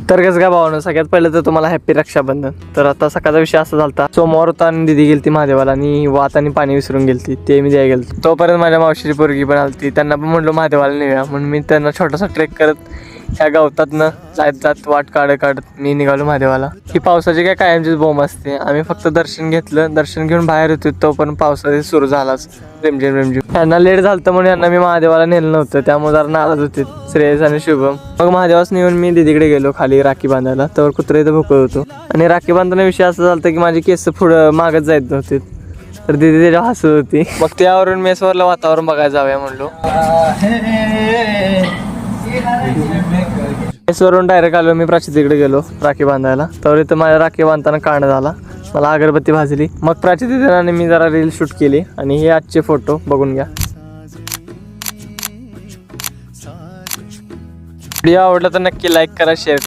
तर कसं काय भावानं, सगळ्यात पहिलं तर तुम्हाला हॅप्पी रक्षाबंधन. तर आता सकाळचा विषय असा झाला, सोमवार होता आणि दिदी गेलती महादेवाला आणि वात आणि पाणी विसरून गेलती, ते मी द्यायला गेलो. तोपर्यंत माझ्या मावशीची पोरगी पण आलती, त्यांना पण म्हणलो महादेवाला नेऊया म्हणून मी त्यांना छोटासा ट्रेक करत ह्या गवतातनं जात वाट काढत मी निघालो महादेवाला. ही पावसाची काय कायमचीच बोंब असते. आम्ही फक्त दर्शन घेतलं, दर्शन घेऊन बाहेर होतो तोपर्यंत पावसाचे सुरू झालाच रिमझिम. यांना लेट झालं म्हणून यांना मी महादेवाला नेलं नव्हतं, त्यामुळे जरा नाराज होते श्रेयस आणि शुभम. मग महादेवास नेऊन मी दीदीकडे गेलो खाली राखी बांधायला. तर कुत्रा इथं भुकत होतो आणि राखी बांधताना विषय असा झाला की माझी केस पुढं मागत जायत नव्हते. तर दीदी त्याच्या हसत होती. मग त्यावरून मेसवरलं वातावरण बघायला जाऊया म्हणलो. मेसवरून डायरेक्ट आलो मी प्राची गेलो राखी बांधायला. तर इथं माझ्या राखी बांधताना कांड झाला, मला अगरबत्ती भाजली. मग प्राची दिदीने मी जरा रील शूट केली आणि हे आजचे फोटो बघून घ्या. व्हिडिओ आवडला तर नक्की लाईक करा, शेअर